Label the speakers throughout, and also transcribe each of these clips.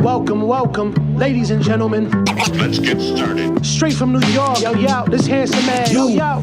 Speaker 1: Welcome, ladies and gentlemen.
Speaker 2: Let's get started.
Speaker 1: Straight from New York, yo, this handsome man, yo.
Speaker 3: Now,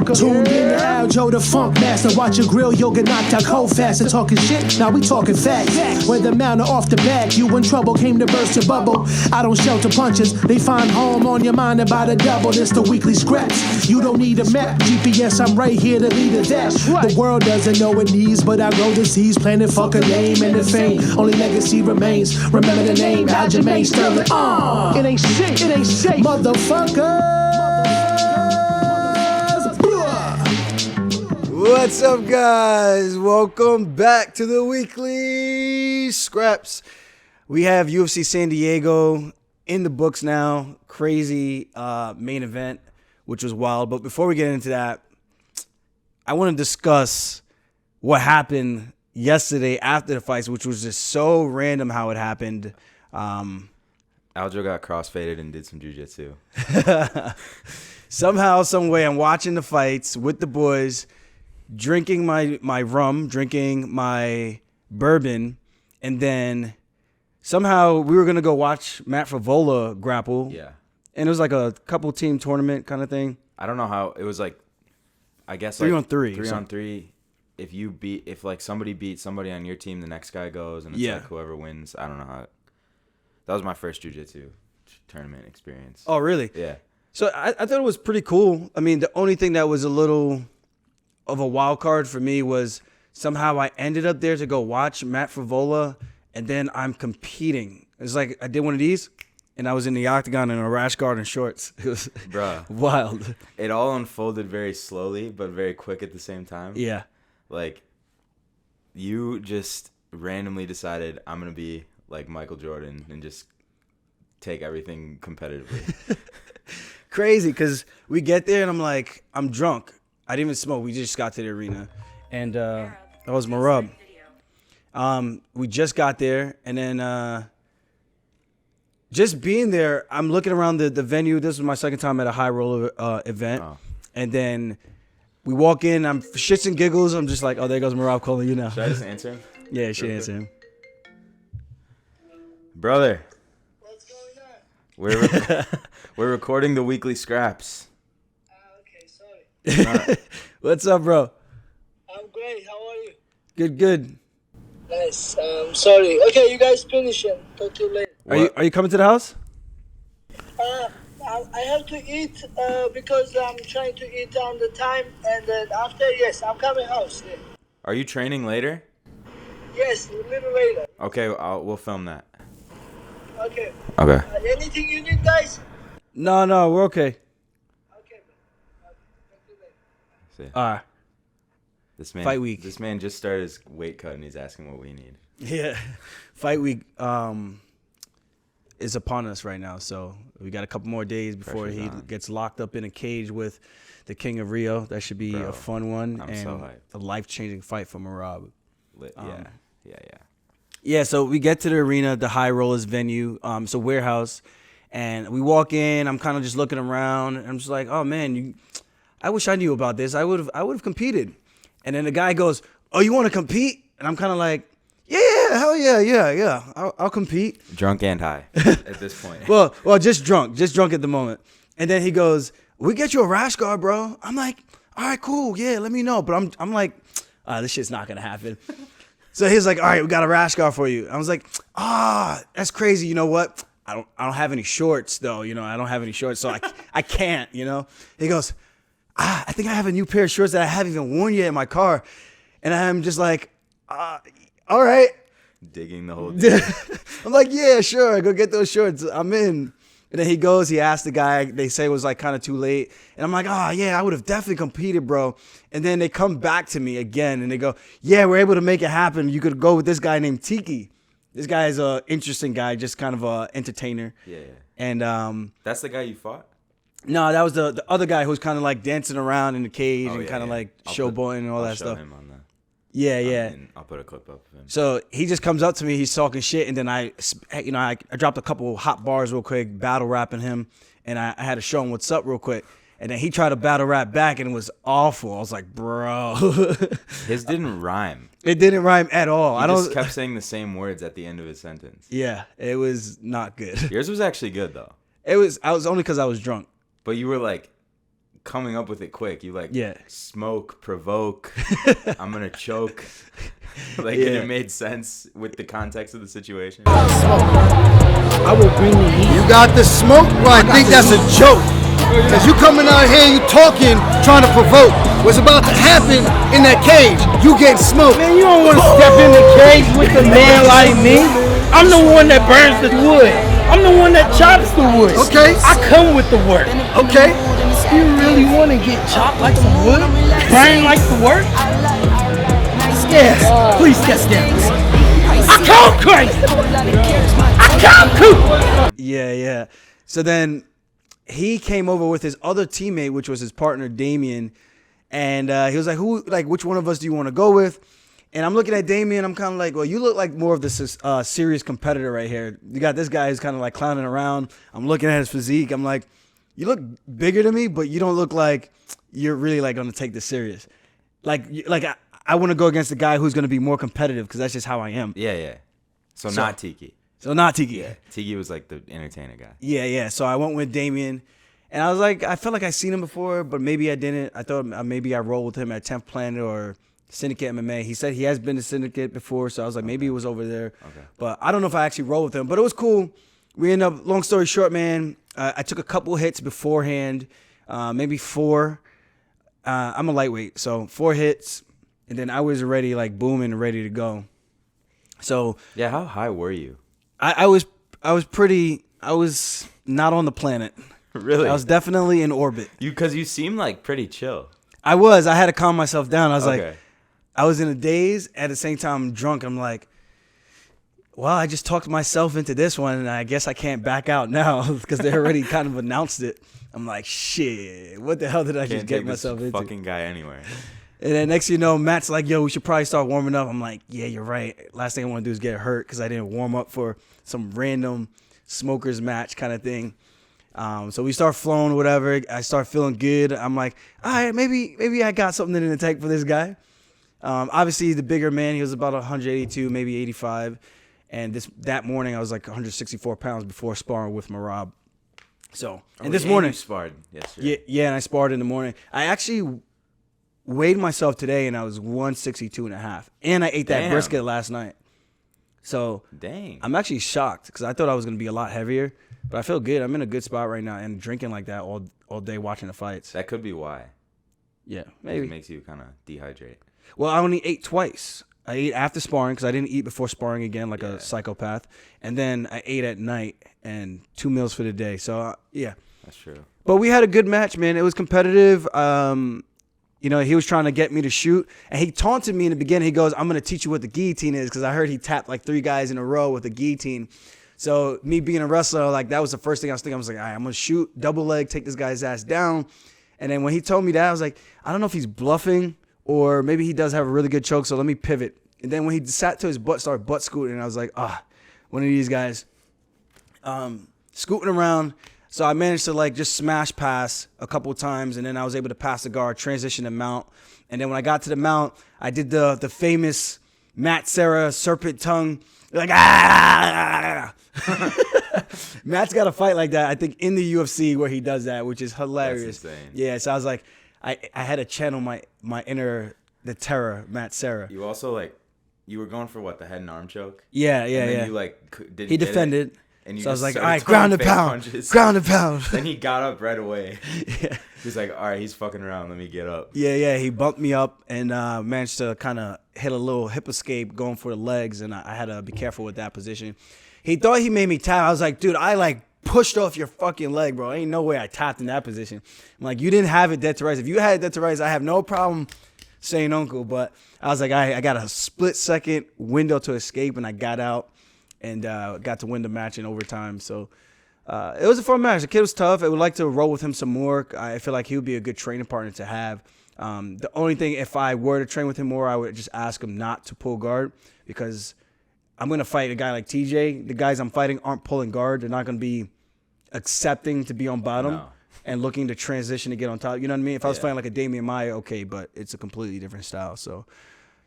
Speaker 3: tuned in to Aljo, the funk master. Watch your grill, you'll get knocked out cold fast. And talking shit, now we talking facts. Whether mount or off the back, you in trouble, came to burst your bubble. I don't shelter punches, they find home on your mind about a double. This the weekly scraps. You don't need a map, GPS, I'm right here to lead a dash.
Speaker 1: Right.
Speaker 3: The world doesn't know it needs, but I grow the seeds, planted fuck a name and the fame. Only legacy remains. Remember the name, Aljamain Sterling.
Speaker 1: It ain't safe,
Speaker 3: Motherfuckers.
Speaker 4: What's up, guys? Welcome back to the weekly scraps. We have UFC San Diego in the books now. Crazy main event, which was wild. But before we get into that, I want to discuss what happened yesterday after the fights, which was just so random how it happened.
Speaker 5: Aljo got crossfaded and did some jiu-jitsu.
Speaker 4: Somehow, some way, I'm watching the fights with the boys, drinking my rum, drinking my bourbon, and then somehow we were going to go watch Matt Favola grapple.
Speaker 5: Yeah.
Speaker 4: And it was like a couple team tournament kind of thing.
Speaker 5: I don't know how it was like. I guess
Speaker 4: 3
Speaker 5: like
Speaker 4: on 3.
Speaker 5: 3 on 3. If like somebody beats somebody on your team, the next guy goes, and it's like whoever wins. I don't know how. That was my first jiu-jitsu tournament experience.
Speaker 4: Oh, really?
Speaker 5: Yeah.
Speaker 4: So I thought it was pretty cool. I mean, the only thing that was a little of a wild card for me was somehow I ended up there to go watch Matt Favola, and then I'm competing. It's like I did one of these, and I was in the octagon in a rash guard and shorts. It was wild.
Speaker 5: It all unfolded very slowly, but very quick at the same time.
Speaker 4: Yeah.
Speaker 5: Like, you just randomly decided I'm going to be like Michael Jordan and just take everything competitively.
Speaker 4: Crazy, because we get there, and I'm like, I'm drunk. I didn't even smoke. We just got to the arena. And that was Marab. We just got there, and then just being there, I'm looking around the venue. This was my second time at a high roller event. Oh. And then we walk in. I'm shits and giggles. I'm just like, oh, there goes Marab calling you now.
Speaker 5: Should I just answer him?
Speaker 4: Yeah, you should answer him.
Speaker 5: Brother.
Speaker 6: What's going on?
Speaker 5: We're recording the weekly scraps.
Speaker 6: Okay, sorry.
Speaker 4: What's up, bro?
Speaker 6: I'm great. How are you?
Speaker 4: Good.
Speaker 6: Nice. Sorry. Okay, you guys finish and talk to you later.
Speaker 4: Are you coming to the house?
Speaker 6: I have to eat because I'm trying to eat on the time, and then after, yes, I'm coming house. Yeah.
Speaker 5: Are you training later?
Speaker 6: Yes, a little later.
Speaker 5: Okay, we'll film that.
Speaker 6: Okay. Anything you need, guys?
Speaker 4: No, we're okay.
Speaker 6: Okay. Talk to you later.
Speaker 4: All right.
Speaker 5: This man,
Speaker 4: Fight week.
Speaker 5: This man just started his weight cut and he's asking what we need.
Speaker 4: Yeah. Fight week is upon us right now. So we got a couple more days before he gets locked up in a cage with the King of Rio. That should be a fun one.
Speaker 5: I'm
Speaker 4: and
Speaker 5: so hyped.
Speaker 4: a life-changing fight for Marab.
Speaker 5: Yeah.
Speaker 4: Yeah, so we get to the arena, the High Rollers venue. It's a warehouse. And we walk in. I'm kind of just looking around. And I'm just like, oh, man, I wish I knew about this. I would have competed. And then the guy goes, oh, you want to compete? And I'm kind of like, yeah, hell yeah. I'll compete.
Speaker 5: Drunk and high at this point.
Speaker 4: well, just drunk at the moment. And then he goes, we get you a rash guard, bro. I'm like, all right, cool. Yeah, let me know. But I'm like, this shit's not going to happen. So he's like, all right, we got a rash guard for you. I was like, that's crazy. You know what? I don't have any shorts though. I don't have any shorts, so I can't. He goes, I think I have a new pair of shorts that I haven't even worn yet in my car, and I'm just like, all right.
Speaker 5: Digging the whole day.
Speaker 4: I'm like, yeah, sure, go get those shorts. I'm in. And then he goes, he asked the guy, they say it was like kind of too late. And I'm like, yeah, I would have definitely competed, bro. And then they come back to me again and they go, yeah, we're able to make it happen. You could go with this guy named Tiki. This guy is an interesting guy, just kind of a entertainer.
Speaker 5: Yeah.
Speaker 4: And
Speaker 5: that's the guy you fought?
Speaker 4: No, that was the other guy who's kind of like dancing around in the cage and kind of like showboating and all that stuff.
Speaker 5: I'll show him on that.
Speaker 4: Yeah.
Speaker 5: I'll put a clip up of him.
Speaker 4: So he just comes up to me, he's talking shit, and then I dropped a couple hot bars real quick, battle rapping him, and I had to show him what's up real quick. And then he tried to battle rap back, and it was awful. I was like, bro.
Speaker 5: His didn't rhyme.
Speaker 4: It didn't rhyme at all.
Speaker 5: He just kept saying the same words at the end of his sentence.
Speaker 4: Yeah, it was not good.
Speaker 5: Yours was actually good, though.
Speaker 4: I was only because I was drunk.
Speaker 5: But you were, like, coming up with it quick. You, like, smoke, provoke, I'm going to choke. Like, and it made sense with the context of the situation.
Speaker 1: I will bring the heat.
Speaker 7: You got the smoke? Well, I think that's a joke. Because you coming out here and you talking, trying to provoke. What's about to happen in that cage? You getting smoked.
Speaker 1: Man, you don't want to step in the cage with a man like me. I'm the one that burns the wood. I'm the one that chops the wood.
Speaker 7: Okay.
Speaker 1: I come with the work.
Speaker 7: Okay.
Speaker 1: You really want to get chopped like some wood? Burn like the work? Yes. Please step down. I come crazy. I come cool.
Speaker 4: Yeah. So then he came over with his other teammate, which was his partner Damien, and he was like, which one of us do you want to go with? And I'm looking at Damien. I'm kind of like, well, you look like more of the serious competitor right here. You got this guy who's kind of like clowning around. I'm looking at his physique. I'm like, you look bigger than me, but you don't look like you're really like going to take this serious. Like I want to go against the guy who's going to be more competitive because that's just how I am.
Speaker 5: Yeah. So not Tiki.
Speaker 4: So not Tiki.
Speaker 5: Yeah. Tiki was like the entertainer guy.
Speaker 4: Yeah. So I went with Damien. And I was like, I felt like I seen him before, but maybe I didn't. I thought maybe I rolled with him at 10th Planet or Syndicate MMA. He said he has been to Syndicate before, so I was like, maybe he was over there.
Speaker 5: Okay.
Speaker 4: But I don't know if I actually rolled with him. But it was cool. We ended up, long story short, man, I took a couple hits beforehand, maybe 4. I'm a lightweight, so 4 hits, and then I was already like booming, ready to go. So
Speaker 5: yeah, how high were you?
Speaker 4: I was not on the planet.
Speaker 5: Really?
Speaker 4: I was definitely in orbit.
Speaker 5: Because you seem like pretty chill.
Speaker 4: I had to calm myself down. I was like, I was in a daze. At the same time, I'm drunk. I'm like, well, I just talked myself into this one, and I guess I can't back out now because they already kind of announced it. I'm like, shit, what the hell did I just get myself into?
Speaker 5: Fucking guy anywhere.
Speaker 4: And then next thing you know, Matt's like, yo, we should probably start warming up. I'm like, yeah, you're right. Last thing I want to do is get hurt because I didn't warm up for some random smokers match kind of thing. So we start flowing, whatever. I start feeling good. I'm like, all right, maybe I got something in the tank for this guy. Obviously, the bigger man, he was about 182, maybe 85. And that morning, I was like 164 pounds before sparring with Marab. So, and this morning,
Speaker 5: you sparred yesterday.
Speaker 4: Yeah, and I sparred in the morning. I actually weighed myself today, and I was 162.5. And I ate that brisket last night. So,
Speaker 5: dang,
Speaker 4: I'm actually shocked because I thought I was going to be a lot heavier. But I feel good. I'm in a good spot right now, and drinking like that all day watching the fights.
Speaker 5: That could be why.
Speaker 4: Yeah, maybe.
Speaker 5: It makes you kind of dehydrate.
Speaker 4: Well, I only ate twice. I ate after sparring because I didn't eat before sparring again like a psychopath. And then I ate at night and 2 meals for the day. So, yeah.
Speaker 5: That's true.
Speaker 4: But we had a good match, man. It was competitive. He was trying to get me to shoot. And he taunted me in the beginning. He goes, I'm going to teach you what the guillotine is because I heard he tapped like 3 guys in a row with a guillotine. So me being a wrestler, like that was the first thing I was thinking. I was like, all right, I'm going to shoot, double leg, take this guy's ass down. And then when he told me that, I was like, I don't know if he's bluffing or maybe he does have a really good choke, so let me pivot. And then when he sat to his butt, started butt scooting, and I was like, one of these guys scooting around. So I managed to like just smash pass a couple of times, and then I was able to pass the guard, transition to mount. And then when I got to the mount, I did the famous Matt Serra serpent tongue. Like, Matt's got a fight like that, I think, in the UFC where he does that, which is hilarious.
Speaker 5: That's insane.
Speaker 4: Yeah, so I was like, I had to channel my inner, the terror, Matt Serra.
Speaker 5: You also, you were going for what, the head and arm choke?
Speaker 4: Yeah.
Speaker 5: And then you, didn't
Speaker 4: he defended.
Speaker 5: Get it, and you
Speaker 4: so I was like, all
Speaker 5: started
Speaker 4: right, ground and pound.
Speaker 5: Punches.
Speaker 4: Ground and pound.
Speaker 5: Then he got up right away.
Speaker 4: Yeah.
Speaker 5: He's like, all right, he's fucking around. Let me get up.
Speaker 4: Yeah. He bumped me up and managed to kind of hit a little hip escape going for the legs, and I had to be careful with that position. He thought he made me tap. I was like, dude, I pushed off your fucking leg, bro. Ain't no way I tapped in that position. I'm like, you didn't have it dead to rights. If you had it dead to rights, I have no problem saying uncle. But I was like, I got a split-second window to escape, and I got out and got to win the match in overtime. So it was a fun match. The kid was tough. I would like to roll with him some more. I feel like he would be a good training partner to have. The only thing, if I were to train with him more, I would just ask him not to pull guard because I'm going to fight a guy like TJ. The guys I'm fighting aren't pulling guard. They're not going to be accepting to be on bottom.
Speaker 5: No.
Speaker 4: and looking to transition to get on top. You know what I mean? If I was fighting like a Damian Maia, okay, but it's a completely different style. So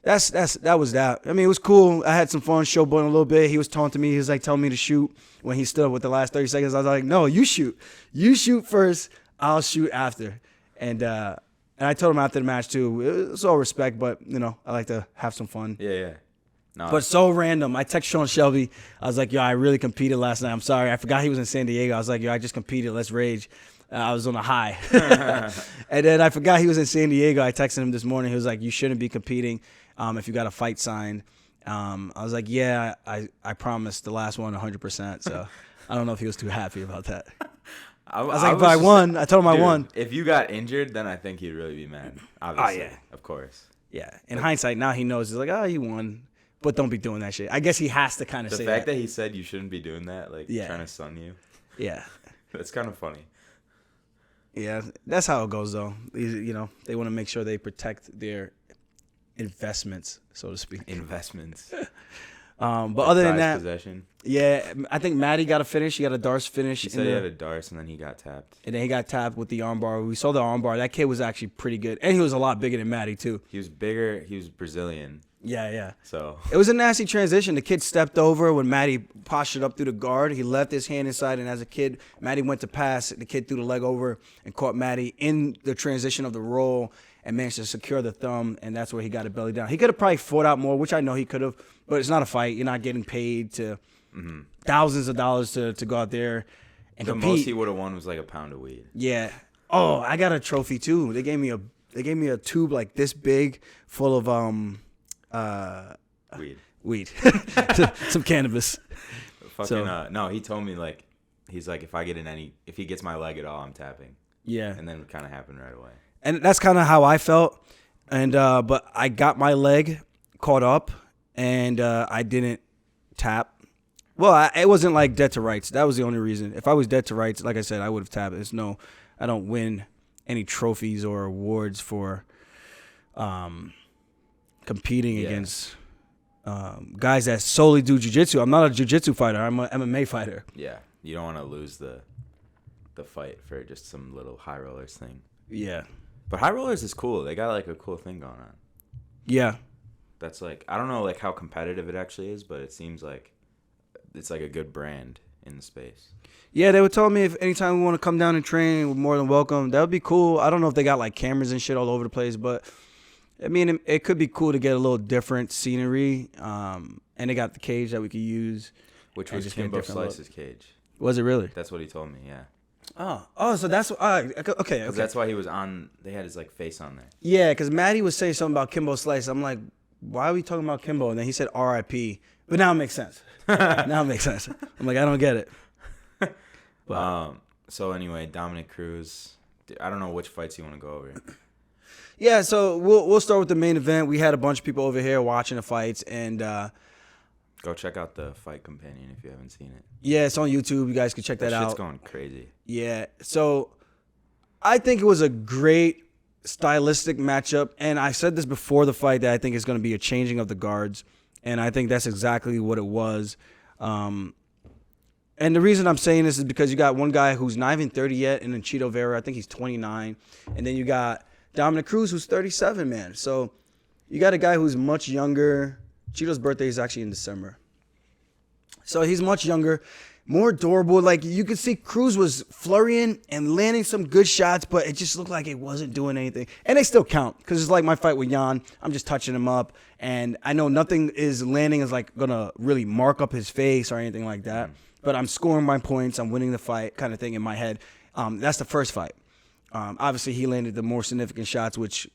Speaker 4: that was that. I mean, it was cool. I had some fun showboating a little bit. He was taunting me. He was like telling me to shoot when he stood up with the last 30 seconds. I was like, no, you shoot. You shoot first. I'll shoot after. And I told him after the match too. It was all respect, but you know, I like to have some fun.
Speaker 5: Yeah. No,
Speaker 4: But so random. I text Sean Shelby. I was like, yo, I really competed last night. I'm sorry. I forgot he was in San Diego. I was like, yo, I just competed. Let's rage. I was on a high. And then I forgot he was in San Diego. I texted him this morning. He was like, you shouldn't be competing if you got a fight signed. I was like, yeah, I promised the last one 100%. So I don't know if he was too happy about that. I was like, but I won. I told him I won.
Speaker 5: If you got injured, then I think he'd really be mad. Obviously.
Speaker 4: Oh, yeah.
Speaker 5: Of course.
Speaker 4: Yeah. In hindsight, now he knows. He's like, oh, you won. But don't be doing that shit. I guess he has to kind of say that.
Speaker 5: The fact that he said you shouldn't be doing that, like trying to sun you.
Speaker 4: Yeah.
Speaker 5: That's kind of funny.
Speaker 4: Yeah, that's how it goes, though. You know, they want to make sure they protect their investments, so to speak.
Speaker 5: Investments.
Speaker 4: But other than that,
Speaker 5: possession.
Speaker 4: Yeah, I think Matty got a finish. He got a Darce finish.
Speaker 5: He said he had a Darce, and then he got tapped.
Speaker 4: And then he got tapped with the armbar. We saw the armbar. That kid was actually pretty good. And he was a lot bigger than Matty, too.
Speaker 5: He was bigger. He was Brazilian.
Speaker 4: Yeah.
Speaker 5: So
Speaker 4: it was a nasty transition. The kid stepped over when Matty postured up through the guard. He left his hand inside, and as a kid, Matty went to pass. The kid threw the leg over and caught Matty in the transition of the roll and managed to secure the thumb, and that's where he got it belly down. He could have probably fought out more, which I know he could have, but it's not a fight. You're not getting paid to thousands of dollars to go out there and compete.
Speaker 5: The most he would have won was like a pound of weed.
Speaker 4: Yeah. Oh, I got a trophy too. They gave me a tube like this big full of weed. Some cannabis.
Speaker 5: Fucking no, he told me like he's like if he gets my leg at all, I'm tapping.
Speaker 4: Yeah.
Speaker 5: And then it kind of happened right away.
Speaker 4: And that's kind of how I felt. And but I got my leg caught up and I didn't tap. Well, it wasn't like dead to rights. That was the only reason. If I was dead to rights, like I said, I would have tapped. I don't win any trophies or awards for competing against guys that solely do jiu-jitsu. I'm not a jiu-jitsu fighter. I'm an MMA fighter.
Speaker 5: Yeah. You don't want to lose the fight for just some little high rollers thing.
Speaker 4: Yeah.
Speaker 5: But high rollers is cool. They got like a cool thing going on.
Speaker 4: Yeah.
Speaker 5: That's like, I don't know like how competitive it actually is, but it seems like it's like a good brand in the space.
Speaker 4: Yeah, they were telling me if anytime we want to come down and train, we're more than welcome. That would be cool. I don't know if they got like cameras and shit all over the place, but I mean, it could be cool to get a little different scenery. And they got the cage that we could use.
Speaker 5: Which was Kimbo Slice's cage.
Speaker 4: Was it really?
Speaker 5: That's what he told me, yeah.
Speaker 4: Oh, so that's okay.
Speaker 5: That's why he was on. They had his like face on there.
Speaker 4: Yeah, because Matty was saying something about Kimbo Slice. I'm like, why are we talking about Kimbo? And then he said R.I.P. But now it makes sense. I'm like, I don't get it.
Speaker 5: So anyway, Dominick Cruz. I don't know which fights you want to go over.
Speaker 4: Yeah, so we'll start with the main event. We had a bunch of people over here watching the fights, and
Speaker 5: go check out the Fight Companion if you haven't seen it.
Speaker 4: Yeah, it's on YouTube. You guys can check that out.
Speaker 5: Shit's going crazy.
Speaker 4: Yeah, so I think it was a great stylistic matchup, and I said this before the fight that I think it's going to be a changing of the guards, and I think that's exactly what it was. And the reason I'm saying this is because you got one guy who's not even 30 yet, and then Chito Vera, I think he's 29, and then you got Dominick Cruz, who's 37, man. So you got a guy who's much younger. Chito's birthday is actually in December. So he's much younger, more durable. Like, you could see Cruz was flurrying and landing some good shots, but it just looked like it wasn't doing anything. And they still count, because it's like my fight with Jan. I'm just touching him up, and I know nothing is landing is like going to really mark up his face or anything like that. But I'm scoring my points. I'm winning the fight kind of thing in my head. That's the first fight. Obviously, he landed the more significant shots, which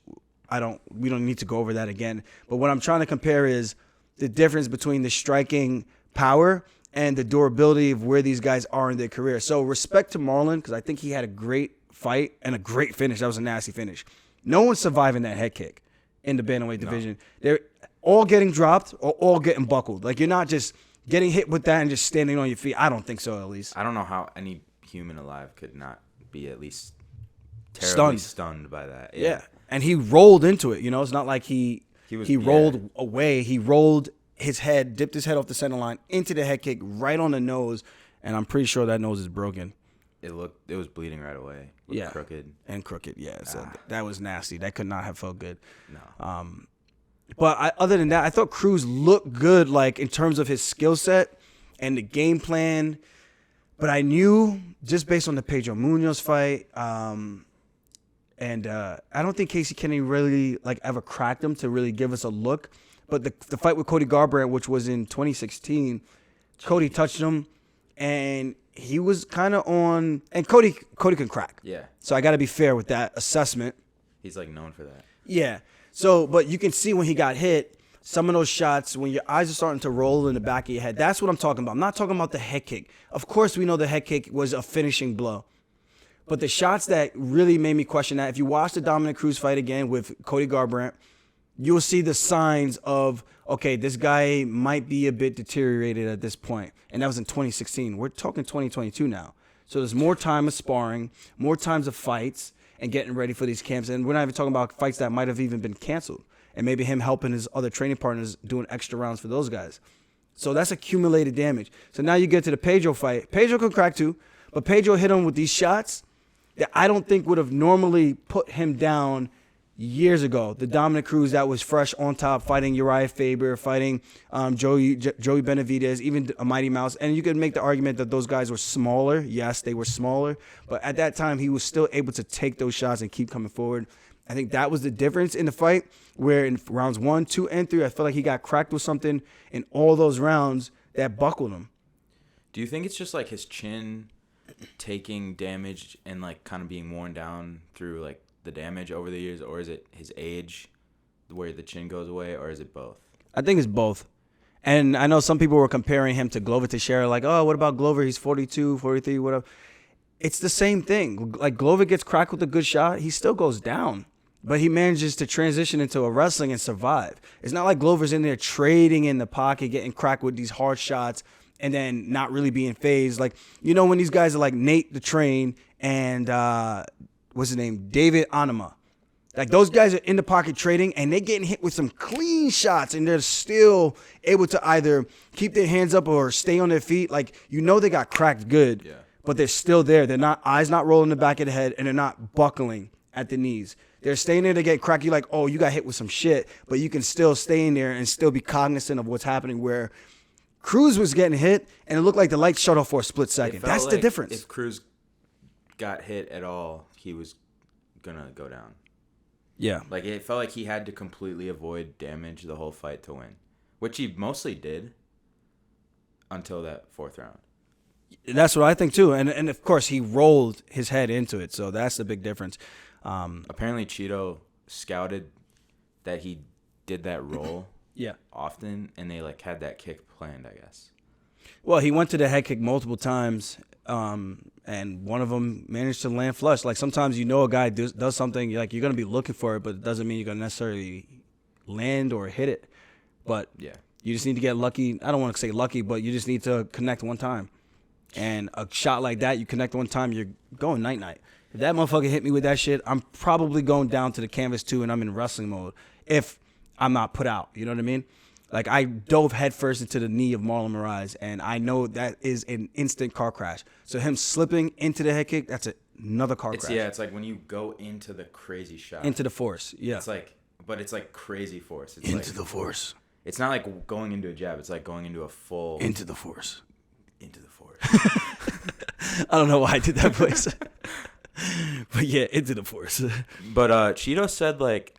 Speaker 4: we don't need to go over that again. But what I'm trying to compare is the difference between the striking power and the durability of where these guys are in their career. So respect to Marlon, because I think he had a great fight and a great finish. That was a nasty finish. No one's surviving that head kick in the bantamweight division. They're all getting dropped or all getting buckled. Like, you're not just getting hit with that and just standing on your feet. I don't think so, at least.
Speaker 5: I don't know how any human alive could not be at least terribly stunned by that.
Speaker 4: Yeah. And he rolled into it. You know, it's not like he rolled away. He rolled his head, dipped his head off the center line into the head kick right on the nose, and I'm pretty sure that nose is broken.
Speaker 5: It was bleeding right away.
Speaker 4: Yeah.
Speaker 5: Crooked.
Speaker 4: And crooked, yeah. So that was nasty. That could not have felt good.
Speaker 5: No.
Speaker 4: But other than that, I thought Cruz looked good, like in terms of his skill set and the game plan. But I knew just based on the Pedro Munoz fight, and I don't think Casey Kennedy really like ever cracked him to really give us a look. But the fight with Cody Garbrandt, which was in 2016, Cody touched him, and he was kind of on. And Cody can crack.
Speaker 5: Yeah.
Speaker 4: So I got to be fair with that assessment.
Speaker 5: He's like known for that.
Speaker 4: Yeah. So, but you can see when he got hit, some of those shots, when your eyes are starting to roll in the back of your head, that's what I'm talking about. I'm not talking about the head kick. Of course, we know the head kick was a finishing blow. But the shots that really made me question that, if you watch the Dominick Cruz fight again with Cody Garbrandt, you'll see the signs of, okay, this guy might be a bit deteriorated at this point. And that was in 2016. We're talking 2022 now. So there's more time of sparring, more times of fights, and getting ready for these camps. And we're not even talking about fights that might have even been canceled. And maybe him helping his other training partners doing extra rounds for those guys. So that's accumulated damage. So now you get to the Pedro fight. Pedro could crack too, but Pedro hit him with these shots that I don't think would have normally put him down years ago. The Dominick Cruz that was fresh on top, fighting Uriah Faber, fighting Joey Benavidez, even a Mighty Mouse. And you could make the argument that those guys were smaller. Yes, they were smaller. But at that time, he was still able to take those shots and keep coming forward. I think that was the difference in the fight, where in rounds 1, 2, and 3, I felt like he got cracked with something in all those rounds that buckled him.
Speaker 5: Do you think it's just like his chin taking damage and like kind of being worn down through like the damage over the years, or is it his age where the chin goes away, or is it both?
Speaker 4: I think it's both. And I know some people were comparing him to Glover Teixeira, like, oh, what about Glover? He's 42, 43, whatever. It's the same thing. Like, Glover gets cracked with a good shot, he still goes down. But he manages to transition into a wrestling and survive. It's not like Glover's in there trading in the pocket, getting cracked with these hard shots, and then not really being phased. Like, you know, when these guys are like Nate the Train and what's his name, David Onama. Like, those guys are in the pocket trading, and they're getting hit with some clean shots, and they're still able to either keep their hands up or stay on their feet. Like, you know they got cracked good, but they're still there. They're not, eyes not rolling the back of the head, and they're not buckling at the knees. They're staying there to get cracked. You're like, oh, you got hit with some shit, but you can still stay in there and still be cognizant of what's happening, where Cruz was getting hit, and it looked like the lights shut off for a split second. That's the difference.
Speaker 5: If Cruz got hit at all, he was going to go down.
Speaker 4: Yeah.
Speaker 5: Like, it felt like he had to completely avoid damage the whole fight to win, which he mostly did until that fourth round.
Speaker 4: That's what I think, too. And of course, he rolled his head into it, so that's the big difference.
Speaker 5: Apparently, Chito scouted that he did that roll often, and they like had that kick planned, I guess.
Speaker 4: Well, he went to the head kick multiple times, and one of them managed to land flush. Like, sometimes you know a guy does something, you're going to be looking for it, but it doesn't mean you're going to necessarily land or hit it. But you just need to get lucky. I don't want to say lucky, but you just need to connect one time. And a shot like that, you connect one time, you're going night-night. If that motherfucker hit me with that shit, I'm probably going down to the canvas too, and I'm in wrestling mode if I'm not put out. You know what I mean? Like, I dove headfirst into the knee of Marlon Moraes, and I know that is an instant car crash. So him slipping into the head kick, that's another car crash.
Speaker 5: Yeah, it's like when you go into the crazy shot.
Speaker 4: Into the force, yeah.
Speaker 5: It's like, but it's like crazy force. It's
Speaker 4: into the force.
Speaker 5: It's not like going into a jab. It's like going into a full.
Speaker 4: Into the force.
Speaker 5: Into the force.
Speaker 4: I don't know why I did that voice. But yeah, into the force.
Speaker 5: But Chito said like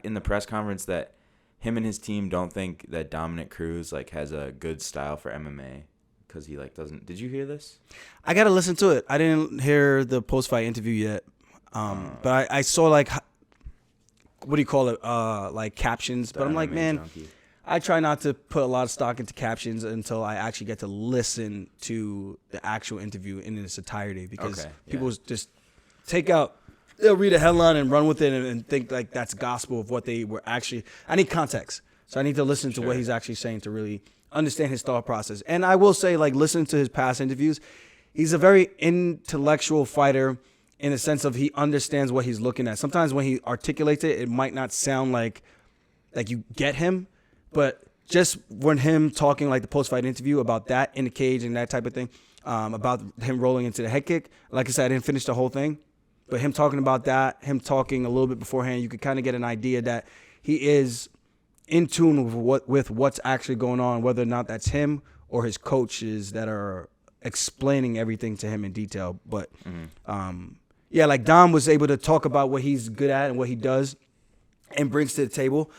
Speaker 5: in the press conference that him and his team don't think that Dominick Cruz like has a good style for MMA because he like doesn't. Did you hear this? I
Speaker 4: gotta listen to it. I didn't hear the post fight interview yet, but I saw like what do you call it? Like captions. But I'm like, man, junkie. I try not to put a lot of stock into captions until I actually get to listen to the actual interview in its entirety because people just they'll read a headline and run with it and think like that's gospel of what they were actually. I need context. So I need to listen to what he's actually saying to really understand his thought process. And I will say, like, listening to his past interviews, he's a very intellectual fighter in the sense of he understands what he's looking at. Sometimes when he articulates it, it might not sound like you get him, but just when him talking like the post-fight interview about that in the cage and that type of thing, about him rolling into the head kick. Like I said, I didn't finish the whole thing, but him talking about that, him talking a little bit beforehand, you could kind of get an idea that he is in tune with what's actually going on, whether or not that's him or his coaches that are explaining everything to him in detail. But yeah, like Dom was able to talk about what he's good at and what he does and brings to the table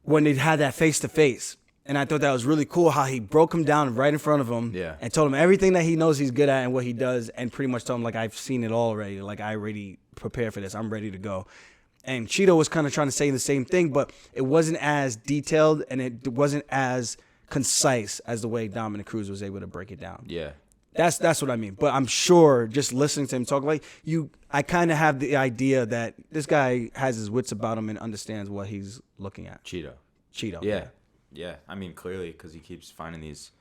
Speaker 4: when they had that face-to-face. And I thought that was really cool how he broke him down right in front of him and told him everything that he knows he's good at and what he does, and pretty much told him, like, I've seen it all already. Like, I already prepared for this. I'm ready to go. And Chito was kind of trying to say the same thing, but it wasn't as detailed and it wasn't as concise as the way Dominick Cruz was able to break it down.
Speaker 5: Yeah.
Speaker 4: That's what I mean. But I'm sure just listening to him talk, like, I kind of have the idea that this guy has his wits about him and understands what he's looking at.
Speaker 5: Chito.
Speaker 4: Yeah.
Speaker 5: Yeah. I mean, clearly, because he keeps finding these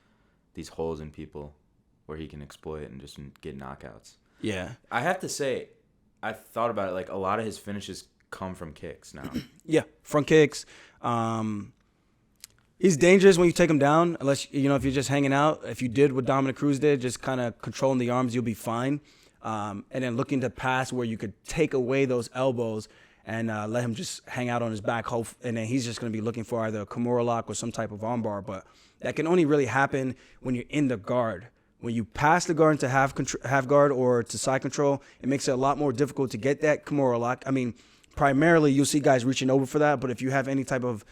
Speaker 5: holes in people where he can exploit and just get knockouts.
Speaker 4: Yeah.
Speaker 5: I have to say, I've thought about it. Like, a lot of his finishes come from kicks now.
Speaker 4: Yeah, front kicks. He's dangerous when you take him down, unless, if you're just hanging out. If you did what Dominick Cruz did, just kind of controlling the arms, you'll be fine. And then looking to pass where you could take away those elbows and let him just hang out on his back, and then he's just going to be looking for either a Kimura lock or some type of armbar. But that can only really happen when you're in the guard. When you pass the guard into half guard or to side control, it makes it a lot more difficult to get that Kimura lock. I mean, primarily you'll see guys reaching over for that, but if you have any type of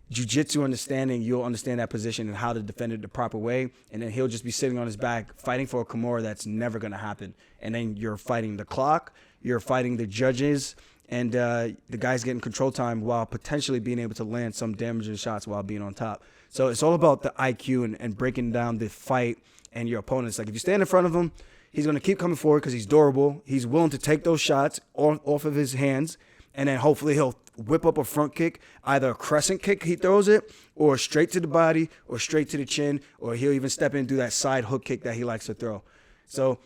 Speaker 4: jiu-jitsu understanding, you'll understand that position and how to defend it the proper way, and then he'll just be sitting on his back fighting for a Kimura that's never going to happen. And then you're fighting the clock, you're fighting the judges, and the guy's getting control time while potentially being able to land some damaging shots while being on top. So it's all about the IQ and breaking down the fight and your opponents. Like, if you stand in front of him, he's going to keep coming forward because he's durable. He's willing to take those shots off of his hands, and then hopefully he'll whip up a front kick, either a crescent kick, he throws it, or straight to the body, or straight to the chin, or he'll even step in and do that side hook kick that he likes to throw. So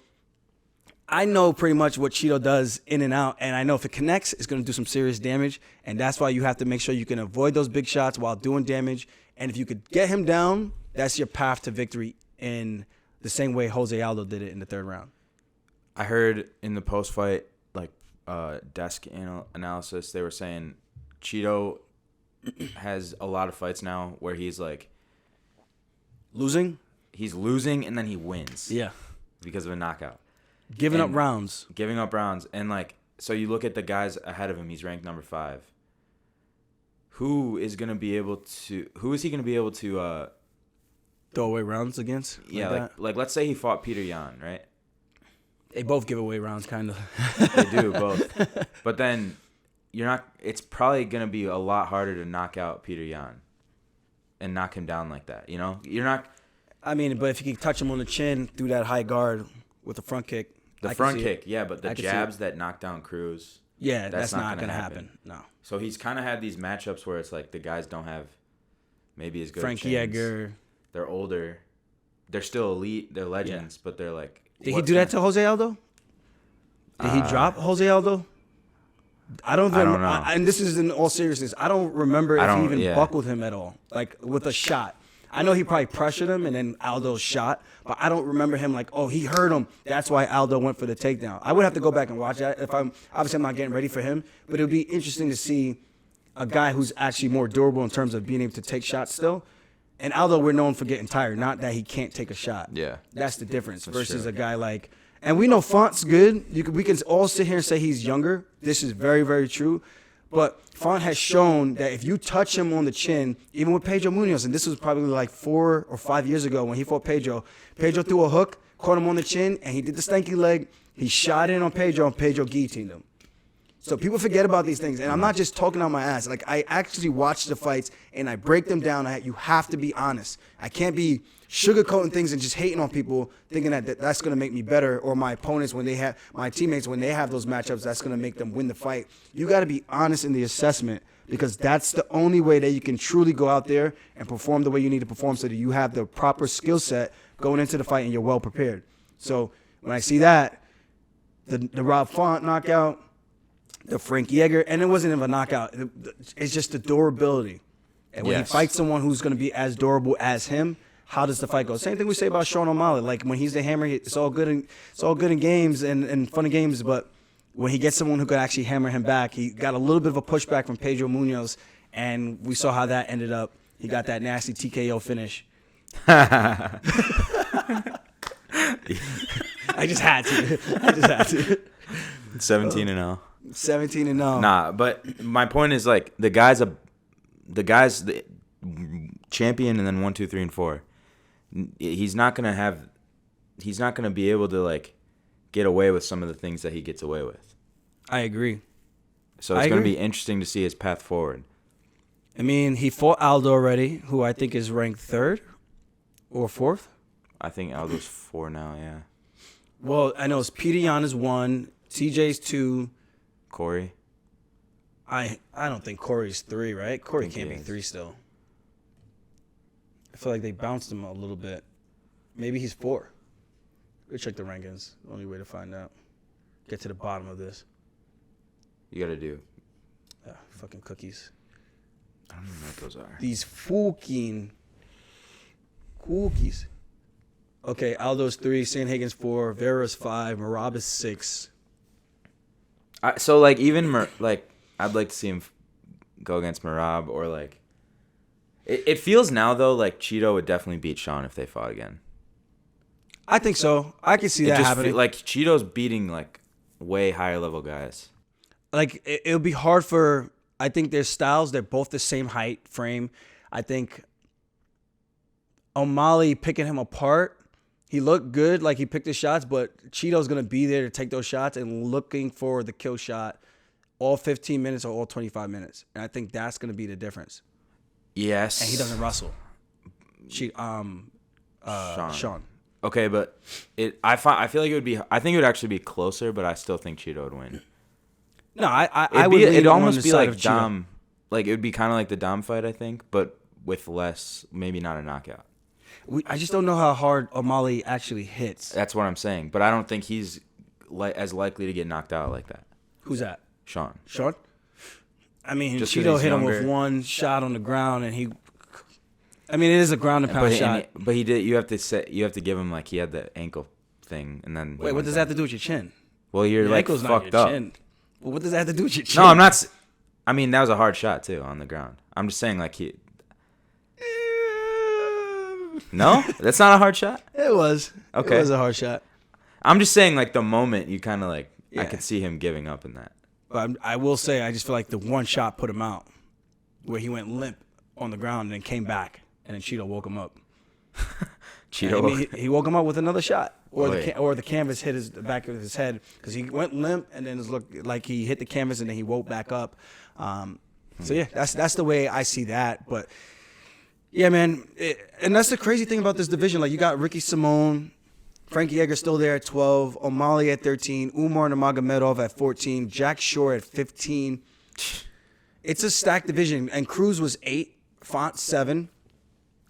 Speaker 4: I know pretty much what Chito does in and out, and I know if it connects, it's going to do some serious damage, and that's why you have to make sure you can avoid those big shots while doing damage. And if you could get him down, that's your path to victory in the same way Jose Aldo did it in the third round.
Speaker 5: I heard in the post-fight, desk analysis, they were saying Chito has a lot of fights now where he's like
Speaker 4: losing.
Speaker 5: He's losing and then he wins.
Speaker 4: Yeah,
Speaker 5: because of a knockout.
Speaker 4: Giving up rounds,
Speaker 5: and so you look at the guys ahead of him. He's ranked number 5. Who is he going to be able to
Speaker 4: throw away rounds against?
Speaker 5: Yeah, like let's say he fought Peter Yan, right?
Speaker 4: They both give away rounds, kind of.
Speaker 5: They do, both. But then it's probably going to be a lot harder to knock out Peter Yan and knock him down like that, You're not.
Speaker 4: I mean, but if you can touch him on the chin through that high guard with a front kick.
Speaker 5: The front kick, yeah, but the jabs that knock down Cruz.
Speaker 4: Yeah, that's not going to happen. No.
Speaker 5: So he's kind of had these matchups where it's like the guys don't have maybe as good
Speaker 4: Frankie
Speaker 5: chins.
Speaker 4: Edgar.
Speaker 5: They're older. They're still elite. They're legends, but they're like.
Speaker 4: Did he do that to Jose Aldo? Did he drop Jose Aldo? I don't know. And this is in all seriousness. I don't remember if he even buckled him at all, like with a shot. I know he probably pressured him and then Aldo shot, but I don't remember him like, oh, he hurt him. That's why Aldo went for the takedown. I would have to go back and watch that. I'm not getting ready for him, but it would be interesting to see a guy who's actually more durable in terms of being able to take shots still. And Aldo, we're known for getting tired, not that he can't take a shot.
Speaker 5: Yeah.
Speaker 4: That's the difference versus a guy like, and we know Font's good. We can all sit here and say he's younger. This is very, very true. But Font has shown that if you touch him on the chin, even with Pedro Munoz, and this was probably like 4 or 5 years ago when he fought Pedro threw a hook, caught him on the chin, and he did the stanky leg. He shot in on Pedro, and Pedro guillotined him. So people forget about these things, and I'm not just talking out my ass. Like, I actually watch the fights, and I break them down. You have to be honest. I can't be sugarcoating things and just hating on people, thinking that that's going to make me better, or my opponents my teammates when they have those matchups, that's going to make them win the fight. You got to be honest in the assessment, because that's the only way that you can truly go out there and perform the way you need to perform, so that you have the proper skill set going into the fight and you're well prepared. So when I see that, the Rob Font knockout, the Frankie Edgar, and it wasn't even a knockout. It's just the durability. And when
Speaker 5: Yes.
Speaker 4: he fights someone who's going to be as durable as him, how does the fight go? Same thing we say about Sean O'Malley. Like when he's the hammer, it's all good in games and fun and games. But when he gets someone who could actually hammer him back, he got a little bit of a pushback from Pedro Munoz, and we saw how that ended up. He got that nasty TKO finish. I just had to.
Speaker 5: 17-0.
Speaker 4: 17-0.
Speaker 5: Nah, but my point is like the guy's the champion, and then 1, 2, 3, and 4. He's not gonna be able to like get away with some of the things that he gets away with.
Speaker 4: I agree.
Speaker 5: So it's gonna be interesting to see his path forward.
Speaker 4: I mean, he fought Aldo already, who I think is ranked 3rd or 4th.
Speaker 5: I think Aldo's 4 now. Yeah.
Speaker 4: Well, I know it's Peter Yan is 1, TJ's 2.
Speaker 5: Corey.
Speaker 4: I don't think Corey's 3, right? Corey
Speaker 5: think
Speaker 4: can't
Speaker 5: he
Speaker 4: be
Speaker 5: is.
Speaker 4: 3 still. I feel like they bounced him a little bit. Maybe he's 4. Go check the rankings. Only way to find out. Get to the bottom of this.
Speaker 5: You gotta do.
Speaker 4: Fucking cookies.
Speaker 5: I don't know what those are.
Speaker 4: These fucking cookies. Okay, Aldo's 3, Sanhagen's 4, Vera's 5, Merab is 6.
Speaker 5: So like even like I'd like to see him go against Merab, or like it feels now though like Chito would definitely beat Sean if they fought again.
Speaker 4: I think so. I can see that happening.
Speaker 5: Like Chito's beating like way higher level guys.
Speaker 4: Like it'll be hard for. I think their styles. They're both the same height frame. I think O'Malley picking him apart. He looked good, like he picked his shots, but Chito's gonna be there to take those shots and looking for the kill shot, all 15 minutes or all 25 minutes. And I think that's gonna be the difference.
Speaker 5: Yes.
Speaker 4: And he doesn't wrestle. Sean.
Speaker 5: Okay, but I feel like it would be. I think it would actually be closer, but I still think Chito would win.
Speaker 4: No, I would.
Speaker 5: It'd
Speaker 4: lean on
Speaker 5: almost
Speaker 4: the
Speaker 5: be
Speaker 4: side
Speaker 5: like
Speaker 4: of Chito.
Speaker 5: Dom. Like it would be kind of like the Dom fight, I think, but with less, maybe not a knockout.
Speaker 4: I just don't know how hard O'Malley actually hits.
Speaker 5: That's what I'm saying, but I don't think he's as likely to get knocked out like that.
Speaker 4: Who's that?
Speaker 5: Sean.
Speaker 4: Sean? I mean,
Speaker 5: Just 'cause
Speaker 4: Chito
Speaker 5: he's
Speaker 4: hit him with
Speaker 5: younger.
Speaker 4: one shot on the ground, and he. I mean, it is a ground and pound shot.
Speaker 5: But he did. You have to give him like he had the ankle thing, and then.
Speaker 4: Wait, what does that have to do with your chin?
Speaker 5: Well, you're
Speaker 4: Your
Speaker 5: like
Speaker 4: ankle's not
Speaker 5: fucked
Speaker 4: your
Speaker 5: up.
Speaker 4: chin. Well, what does that have to do with your chin?
Speaker 5: No, I'm not. I mean, that was a hard shot too on the ground. I'm just saying, like he. No, that's not a hard shot.
Speaker 4: It was.
Speaker 5: Okay.
Speaker 4: It was a hard shot.
Speaker 5: I'm just saying, like the moment you kind of like, I
Speaker 4: Yeah.
Speaker 5: could see him giving up in that.
Speaker 4: But I will say, I just feel like the one shot put him out, where he went limp on the ground and then came back, and then Chito woke him up.
Speaker 5: Chito.
Speaker 4: I mean, he woke him up with another shot, or
Speaker 5: Oh,
Speaker 4: the canvas hit the back of his head because he went limp, and then it looked like he hit the canvas, and then he woke back up. So yeah, that's the way I see that. But yeah, man, and that's the crazy thing about this division. Like you got Ricky Simone, Frankie Edgar still there at 12, O'Malley at 13, Umar Nurmagomedov at 14, Jack Shore at 15. It's a stacked division, and Cruz was 8, Font 7.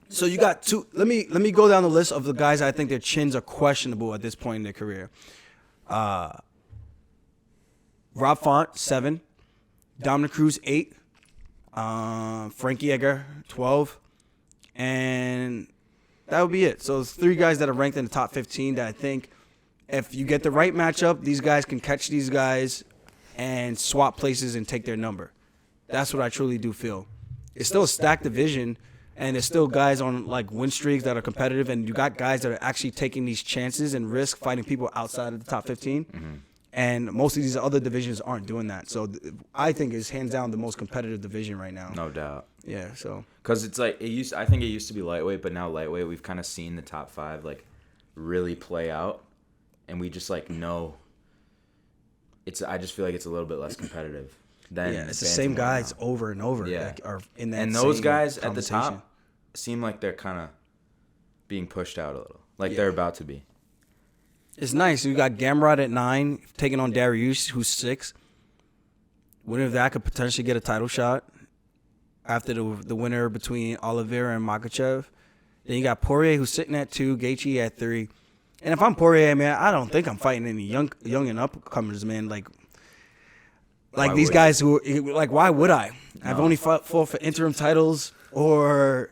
Speaker 4: So you got two. Let me go down the list of the guys I think their chins are questionable at this point in their career. Rob Font 7, Dominick Cruz 8, Frankie Edgar 12, and that would be it. So it's 3 guys that are ranked in the top 15 that I think if you get the right matchup, these guys can catch these guys and swap places and take their number. That's what I truly do feel. It's still a stacked division, and there's still guys on like win streaks that are competitive, and you got guys that are actually taking these chances and risk fighting people outside of the top 15.
Speaker 5: Mm-hmm.
Speaker 4: And most of these other divisions aren't doing that. So I think it's hands down the most competitive division right now.
Speaker 5: No doubt.
Speaker 4: Yeah, so.
Speaker 5: Because it's like I think it used to be lightweight, but now lightweight, we've kind of seen the top 5 like really play out, and we just like know. I just feel like it's a little bit less competitive. Than
Speaker 4: It's the same guys
Speaker 5: now.
Speaker 4: over and over.
Speaker 5: Yeah.
Speaker 4: That are in that.
Speaker 5: And those
Speaker 4: same
Speaker 5: guys at the
Speaker 4: conversation.
Speaker 5: top seem like they're kind of being pushed out a little, like they're about to be.
Speaker 4: It's nice. You got Gamrot at 9, taking on Dariush, who's 6. Winner of that could potentially get a title shot after the winner between Oliveira and Makachev. Then you got Poirier, who's sitting at 2, Gaethje at 3. And if I'm Poirier, man, I don't think I'm fighting any young and upcomers, man. Like
Speaker 5: Why
Speaker 4: these
Speaker 5: would
Speaker 4: guys who, like, why would I? I've
Speaker 5: No.
Speaker 4: only fought for interim titles. or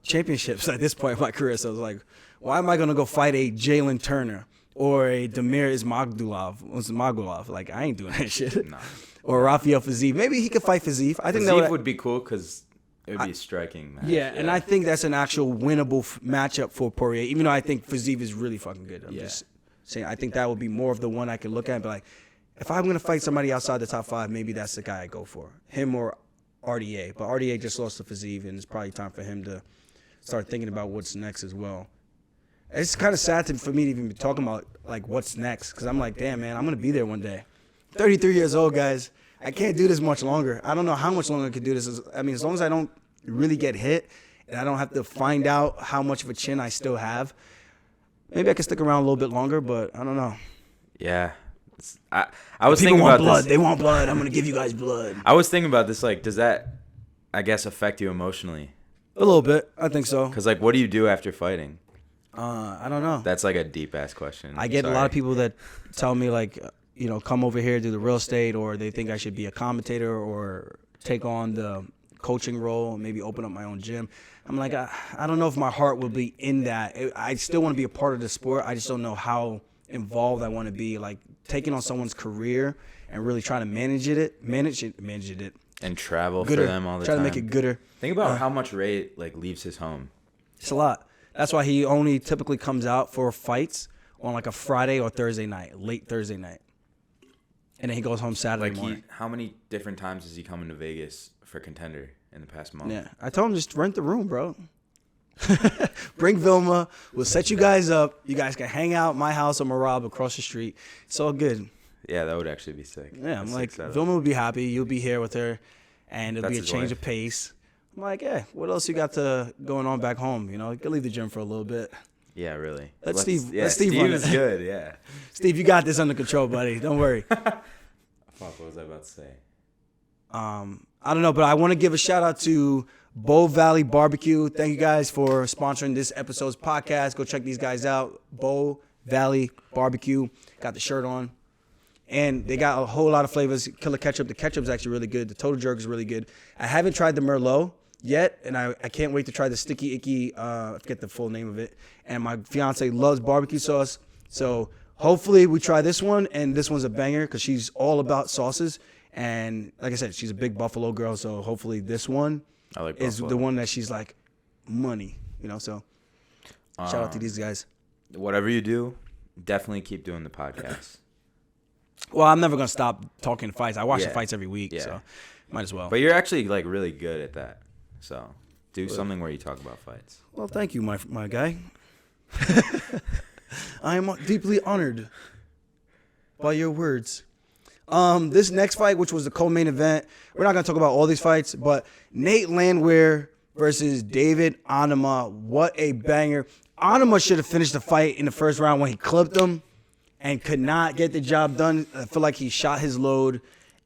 Speaker 4: championships at this point in my career. So I was like, why am I gonna go fight a Jalen Turner or a Damir Ismagulov? Like, I ain't doing that shit.
Speaker 5: Nah.
Speaker 4: Or Rafael Fiziev. Maybe he could fight Fiziev. I think
Speaker 5: Fiziev
Speaker 4: that
Speaker 5: would be cool because it would be a striking match.
Speaker 4: Yeah, and I think that's an actual winnable matchup for Poirier, even though I think Fiziev is really fucking good. I'm just saying, I think that would be more of the one I could look at and be like, if I'm going to fight somebody outside the top 5, maybe that's the guy I go for. Him or RDA. But RDA just lost to Fiziev, and it's probably time for him to start thinking about what's next as well. It's kind of sad for me to even be talking about, like, what's next, because I'm like, damn, man, I'm going to be there one day. 33 years old, guys. I can't do this much longer. I don't know how much longer I could do this. I mean, as long as I don't really get hit and I don't have to find out how much of a chin I still have, maybe I can stick around a little bit longer, but I don't know.
Speaker 5: Yeah. I was
Speaker 4: People
Speaker 5: thinking
Speaker 4: want
Speaker 5: about
Speaker 4: blood.
Speaker 5: this.
Speaker 4: They want blood. I'm going to give you guys blood.
Speaker 5: I was thinking about this, like, does that, I guess, affect you emotionally?
Speaker 4: A little bit. I think so.
Speaker 5: Because, like, what do you do after fighting?
Speaker 4: I don't know.
Speaker 5: That's, like, a deep-ass question.
Speaker 4: I get a lot of people that tell me, like, you know, come over here, do the real estate, or they think I should be a commentator or take on the coaching role and maybe open up my own gym. I'm like, I don't know if my heart will be in that. I still want to be a part of the sport. I just don't know how involved I want to be. Like, taking on someone's career and really trying to manage it.
Speaker 5: And travel
Speaker 4: Gooder.
Speaker 5: for them all the
Speaker 4: Try
Speaker 5: time.
Speaker 4: to make it gooder.
Speaker 5: Think about how much Ray, like, leaves his home.
Speaker 4: It's a lot. That's why he only typically comes out for fights on, like, a Friday or Thursday night, late Thursday night. And then he goes home Saturday morning.
Speaker 5: How many different times is he coming to Vegas for Contender in the past month?
Speaker 4: Yeah, I told him just rent the room, bro. Bring Vilma. We'll set you guys up. You guys can hang out at my house or Marab across the street. It's all good.
Speaker 5: Yeah, that would actually be sick.
Speaker 4: Yeah, I'm like, Vilma will be happy. You'll be here with her, and it'll be a
Speaker 5: his
Speaker 4: change
Speaker 5: wife.
Speaker 4: of pace. I'm like, yeah, what else you got going on back home? You know, you can leave the gym for a little bit.
Speaker 5: Yeah, really.
Speaker 4: Let Steve run
Speaker 5: Steve
Speaker 4: it.
Speaker 5: is good, yeah.
Speaker 4: Steve, you got this under control, buddy. Don't worry.
Speaker 5: Fuck, what was I about to say?
Speaker 4: I don't know, but I want to give a shout out to Valley BBQ. Thank you guys for sponsoring this episode's podcast. Go check these guys out. Valley BBQ. Got the shirt on. And they got a whole lot of flavors. Killer ketchup. The ketchup's actually really good. The total jerk is really good. I haven't tried the Merlot yet, and I can't wait to try the Sticky Icky. I forget the full name of it. And my fiance loves barbecue sauce. So hopefully we try this one, and this one's a banger because she's all about sauces. And like I said, she's a big Buffalo girl, so hopefully this one is the one that she's like, money, you know. So shout out to these guys.
Speaker 5: Whatever you do, definitely keep doing the podcast.
Speaker 4: Well, I'm never gonna stop talking fights. I watch the fights every week, so might as well.
Speaker 5: But you're actually, like, really good at that. So do something where you talk about fights.
Speaker 4: Well, thank you, my guy. I am deeply honored by your words. This next fight, which was the co-main event, we're not going to talk about all these fights, but Nate Landwehr versus David Onama. What a banger. Onama should have finished the fight in the first round when he clipped him and could not get the job done. I feel like he shot his load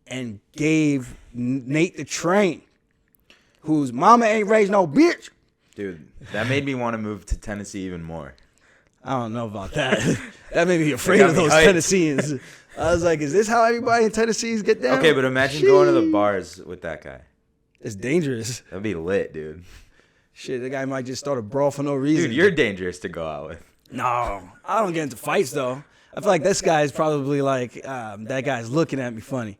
Speaker 4: and gave Nate the train, whose mama ain't raised no bitch.
Speaker 5: Dude, that made me want to move to Tennessee even more.
Speaker 4: I don't know about that. That made me afraid
Speaker 5: got
Speaker 4: of
Speaker 5: me
Speaker 4: those
Speaker 5: hyped.
Speaker 4: Tennesseans. I was like, is this how everybody in Tennessee's get down?
Speaker 5: Okay, but imagine going to the bars with that guy.
Speaker 4: It's dangerous.
Speaker 5: That'd be lit, dude.
Speaker 4: Shit, the guy might just start a brawl for no reason.
Speaker 5: Dude, you're dangerous to go out with.
Speaker 4: No, I don't get into fights, though. I feel like this guy is probably like, that guy's looking at me funny.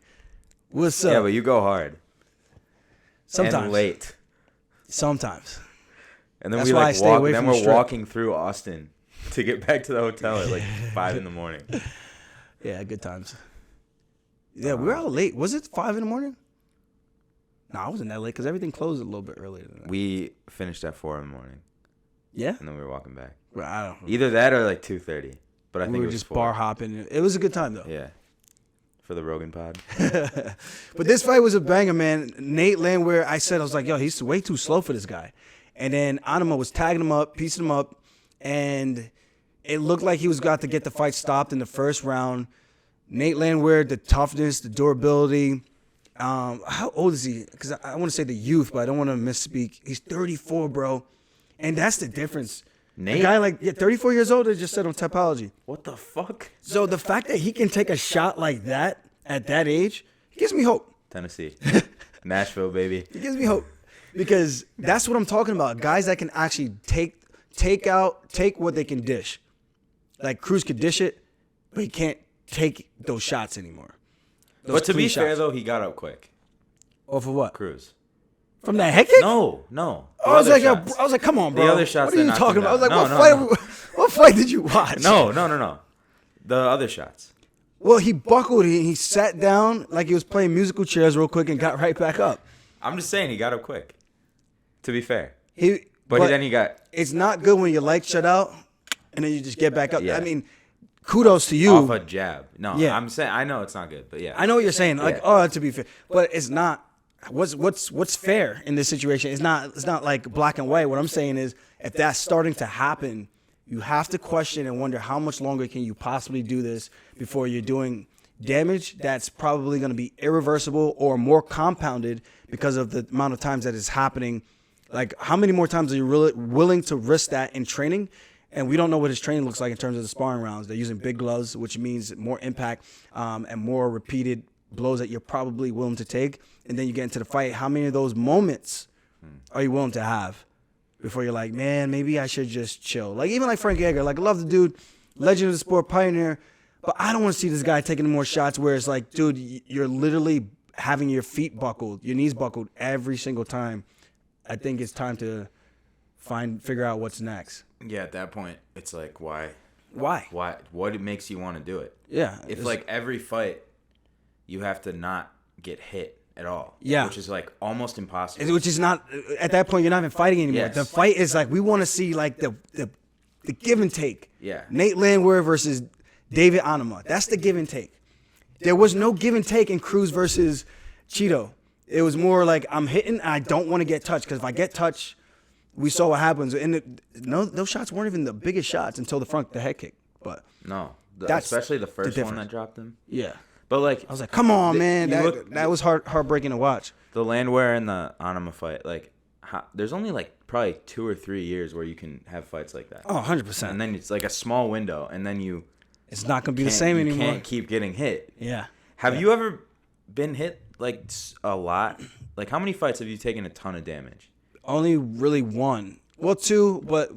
Speaker 4: What's up?
Speaker 5: Yeah, but you go hard.
Speaker 4: Sometimes.
Speaker 5: And late.
Speaker 4: Sometimes.
Speaker 5: And then
Speaker 4: That's
Speaker 5: we
Speaker 4: why I
Speaker 5: like
Speaker 4: stay
Speaker 5: walk.
Speaker 4: away
Speaker 5: Then
Speaker 4: from the
Speaker 5: we're
Speaker 4: strip.
Speaker 5: walking through Austin to get back to the hotel at like 5 in the morning.
Speaker 4: Yeah, good times. Yeah, we were out late. Was it 5 in the morning? No, I wasn't that late because everything closed a little bit earlier than that.
Speaker 5: We finished at 4 in the morning,
Speaker 4: Yeah?
Speaker 5: and then we were walking back.
Speaker 4: Well, I don't know.
Speaker 5: Either that or like 2:30. But I think
Speaker 4: We
Speaker 5: it
Speaker 4: were
Speaker 5: was
Speaker 4: just
Speaker 5: 4.
Speaker 4: bar hopping. It was a good time, though.
Speaker 5: Yeah, for the Rogan pod.
Speaker 4: But this fight was a banger, man. Nate Landwehr, I was like, yo, he's way too slow for this guy. And then Onama was tagging him up, piecing him up, and it looked like he was got to get the fight stopped in the first round. Nate Landwehr, the toughness, the durability. How old is he? Because I want to say the youth, but I don't want to misspeak. He's 34, bro. And that's the difference.
Speaker 5: Nate?
Speaker 4: A guy like 34 years old, they just said on Tapology.
Speaker 5: What the fuck?
Speaker 4: So the fact that he can take a shot like that at that age, it gives me hope.
Speaker 5: Tennessee, Nashville, baby.
Speaker 4: It gives me hope. because that's what I'm talking about. Guys that can actually take what they can dish. Like Cruz could dish it, but he can't take those shots anymore. Those
Speaker 5: But to be
Speaker 4: clean
Speaker 5: fair,
Speaker 4: shots.
Speaker 5: though, he got up quick.
Speaker 4: Or for what?
Speaker 5: Cruz.
Speaker 4: From that head kick?
Speaker 5: No.
Speaker 4: I was like, come on, bro.
Speaker 5: The other shots
Speaker 4: What are you
Speaker 5: that knocked
Speaker 4: talking
Speaker 5: him
Speaker 4: about? I was
Speaker 5: down.
Speaker 4: like,
Speaker 5: No.
Speaker 4: what fight did you watch?
Speaker 5: No. The other shots.
Speaker 4: Well, he buckled. He sat down like he was playing musical chairs real quick and got right back up.
Speaker 5: I'm just saying he got up quick. To be fair.
Speaker 4: But
Speaker 5: Then he got...
Speaker 4: It's not good when your legs shut out and then you just get back up.
Speaker 5: Yeah.
Speaker 4: I mean, kudos to you.
Speaker 5: Off a jab. No,
Speaker 4: Yeah.
Speaker 5: I'm saying... I know it's not good, but yeah.
Speaker 4: I know what you're saying. Like,
Speaker 5: Yeah.
Speaker 4: to be fair. But it's not... What's fair in this situation? It's not like black and white. What I'm saying is, if that's starting to happen, you have to question and wonder how much longer can you possibly do this before you're doing damage that's probably going to be irreversible or more compounded because of the amount of times that is happening. Like, how many more times are you really willing to risk that in training? And we don't know what his training looks like in terms of the sparring rounds. They're using big gloves, which means more impact and more repeated blows that you're probably willing to take. And then you get into the fight. How many of those moments are you willing to have before you're like, man, maybe I should just chill? Like, even like Frank Edgar, like, I love the dude, legend of the sport, pioneer, but I don't want to see this guy taking more shots where it's like, dude, you're literally having your feet buckled, your knees buckled every single time. I think it's time to figure out what's next.
Speaker 5: Yeah, at that point, it's like, why?
Speaker 4: Why?
Speaker 5: What makes you want to do it?
Speaker 4: Yeah.
Speaker 5: If, like, every fight, you have to not get hit at all.
Speaker 4: Yeah.
Speaker 5: Which is, like, almost impossible.
Speaker 4: Which is not, at that point, you're not even fighting anymore.
Speaker 5: Yes.
Speaker 4: The fight is like, we want to see, like, the give and take.
Speaker 5: Yeah.
Speaker 4: Nate Landwehr versus David Onama. That's the give and take. There was no give and take in Cruz versus Chito. It was more like, I'm hitting, and I don't want to get touched, because if I get touched, we saw what happens. And those shots weren't even the biggest shots until the head kick. But
Speaker 5: No.
Speaker 4: That's
Speaker 5: especially the first one
Speaker 4: difference.
Speaker 5: that dropped him.
Speaker 4: yeah.
Speaker 5: But, like...
Speaker 4: I was like, come on, man.
Speaker 5: you
Speaker 4: That was heartbreaking to watch.
Speaker 5: The Landwehr and the Onama fight, like, there's only, like, probably 2 or 3 years where you can have fights like that.
Speaker 4: Oh, 100%.
Speaker 5: And then it's, like, a small window, and then you...
Speaker 4: It's not going to be the same anymore.
Speaker 5: You can't keep getting hit.
Speaker 4: Yeah.
Speaker 5: Have you ever been hit, like, a lot? Like, how many fights have you taken a ton of damage?
Speaker 4: Only really one. Well, two, but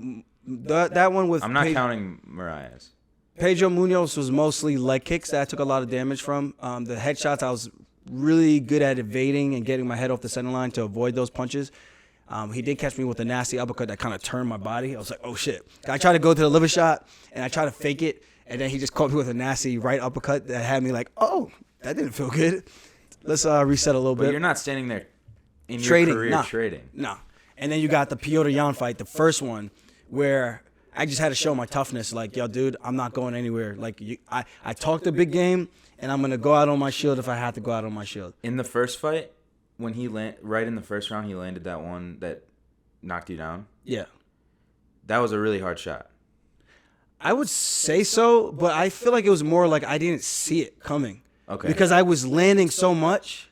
Speaker 4: that one with...
Speaker 5: I'm not counting Mariah's.
Speaker 4: Pedro Munoz was mostly leg kicks that I took a lot of damage from. The headshots, I was really good at evading and getting my head off the center line to avoid those punches. He did catch me with a nasty uppercut that kind of turned my body. I was like, oh, shit. I tried to go to the liver shot, and I tried to fake it, and then he just caught me with a nasty right uppercut that had me like, oh, that didn't feel good. Let's reset a little
Speaker 5: But
Speaker 4: bit.
Speaker 5: you're not standing there in your
Speaker 4: Trading,
Speaker 5: career
Speaker 4: nah.
Speaker 5: trading.
Speaker 4: No. And then you got the Piotr Jan fight, the first one, where I just had to show my toughness. Like, yo, dude, I'm not going anywhere. Like, I talked a big game, and I'm going to go out on my shield if I have to go out on my shield.
Speaker 5: In the first fight, when he right in the first round, he landed that one that knocked you down.
Speaker 4: Yeah.
Speaker 5: That was a really hard shot.
Speaker 4: I would say so, but I feel like it was more like I didn't see it coming.
Speaker 5: Okay.
Speaker 4: Because I was landing so much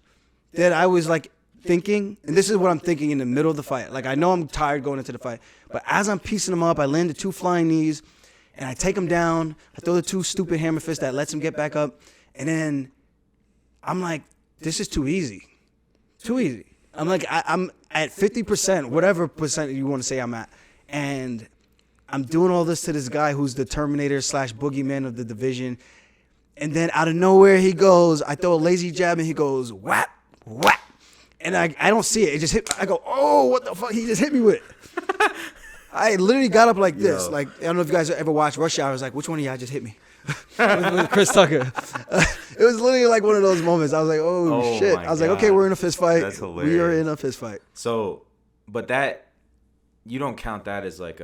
Speaker 4: that I was like thinking, and this is what I'm thinking in the middle of the fight. Like, I know I'm tired going into the fight, but as I'm piecing them up, I land the 2 flying knees, and I take him down. I throw the 2 stupid hammer fists that lets him get back up, and then I'm like, this is too easy. Too easy. I'm like, I'm at 50%, whatever percent you want to say I'm at, and I'm doing all this to this guy who's the Terminator / boogeyman of the division. And then out of nowhere he goes, I throw a lazy jab and he goes, whap, whap. And I don't see it. It just hit, I go, oh, what the fuck? He just hit me with it. I literally got up like this. Like, I don't know if you guys ever watched Rush Hour. I was like, which one of y'all just hit me? with Chris Tucker. It was literally like one of those moments. I was like, oh shit. I was like, okay, we're in a fist fight.
Speaker 5: That's hilarious.
Speaker 4: We are in a fist fight.
Speaker 5: So, but that, you don't count that as like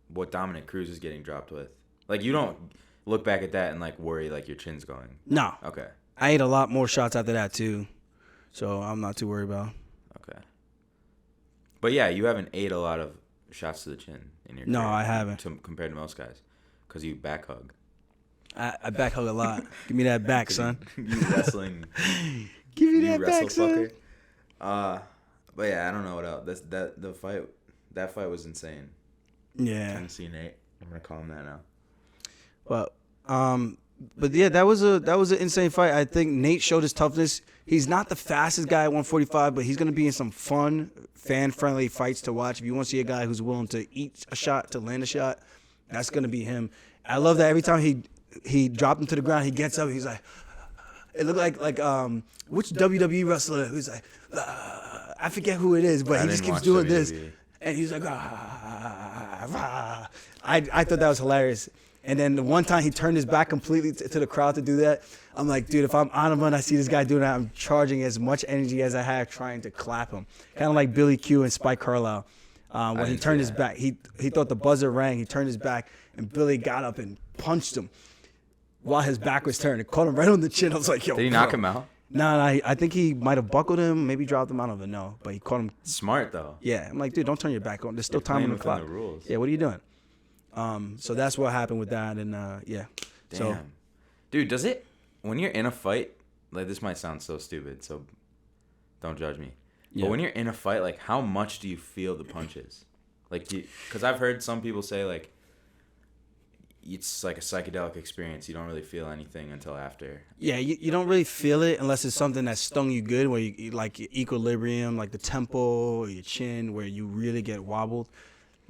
Speaker 5: what Dominick Cruz is getting dropped with. Like, you don't look back at that and like worry like your chin's going.
Speaker 4: No.
Speaker 5: Okay.
Speaker 4: I ate a lot more shots after that too. So I'm not too worried about.
Speaker 5: Okay. But yeah, you haven't ate a lot of shots to the chin in your
Speaker 4: No,
Speaker 5: career
Speaker 4: I haven't.
Speaker 5: compared to most guys, because you back hug.
Speaker 4: I back hug a lot. Give me that back, son.
Speaker 5: You wrestling.
Speaker 4: Give me
Speaker 5: you
Speaker 4: that back, son.
Speaker 5: fucker. But yeah, I don't know what else. That fight was insane.
Speaker 4: Yeah.
Speaker 5: Tennessee Nate. I'm gonna call him that now.
Speaker 4: But But yeah, that was an insane fight. I think Nate showed his toughness. He's not the fastest guy at 145, but he's gonna be in some fun, fan-friendly fights to watch. If you want to see a guy who's willing to eat a shot, to land a shot, that's gonna be him. I love that every time he dropped him to the ground, he gets up, he's like, it looked like which WWE wrestler who's like, I forget who it is, but he just keeps doing this, and he's like, I thought that was hilarious. And then the one time he turned his back completely to the crowd to do that, I'm like, dude, if I'm on him and I see this guy doing that, I'm charging as much energy as I have trying to clap him. Kind of like Billy Q and Spike Carlisle. When he turned his back, he thought the buzzer rang, he turned his back, and Billy got up and punched him while his back was turned. It caught him right on the chin. I was like, yo,
Speaker 5: Did he knock him out?
Speaker 4: No, I think he might have buckled him, maybe dropped him. I don't even know, but he caught him.
Speaker 5: Smart, though.
Speaker 4: Yeah, I'm like, dude, don't turn your back on. There's still time on the clock.
Speaker 5: The rules.
Speaker 4: Yeah, what are you doing? So that's what happened with that, and yeah.
Speaker 5: Damn.
Speaker 4: So,
Speaker 5: dude, does it, when you're in a fight, like, this might sound so stupid, so don't judge me.
Speaker 4: Yeah.
Speaker 5: But when you're in a fight, like, how much do you feel the punches? Like, because I've heard some people say, like, it's like a psychedelic experience. You don't really feel anything until after.
Speaker 4: Yeah, you don't really feel it unless it's something that stung you good, where you like your equilibrium, like the temple or your chin, where you really get wobbled,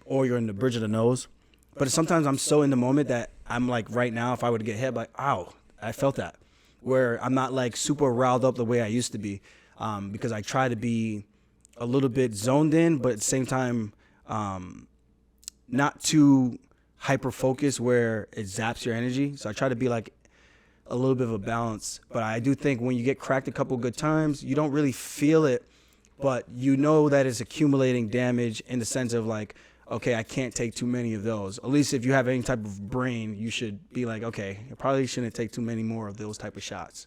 Speaker 4: or you're in the bridge of the nose. But sometimes I'm so in the moment that I'm like, right now, if I were to get hit, I'm like, ow, I felt that. Where I'm not like super riled up the way I used to be, because I try to be a little bit zoned in, but at the same time, not too hyper focused where it zaps your energy. So I try to be like a little bit of a balance. But I do think when you get cracked a couple good times, you don't really feel it, but you know that it's accumulating damage in the sense of like, okay, I can't take too many of those. At least if you have any type of brain, you should be like, okay, I probably shouldn't take too many more of those type of shots.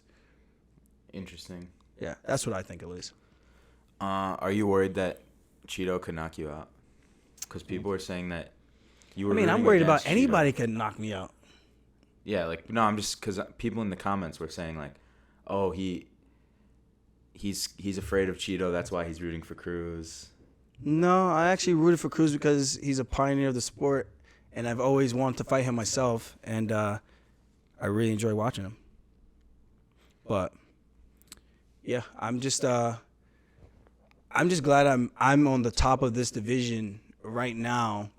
Speaker 5: Interesting.
Speaker 4: Yeah, that's what I think it is.
Speaker 5: Are you worried that Chito could knock you out? Because people are saying that you were.
Speaker 4: I mean, I'm
Speaker 5: rooting
Speaker 4: worried about
Speaker 5: against Chito.
Speaker 4: anybody could knock me out.
Speaker 5: Yeah, like, no, I'm just, because people in the comments were saying like, oh, he's afraid of Chito, that's why he's rooting for Cruz.
Speaker 4: No, I actually rooted for Cruz because he's a pioneer of the sport, and I've always wanted to fight him myself, and I really enjoy watching him. But yeah, I'm just glad I'm on the top of this division right now,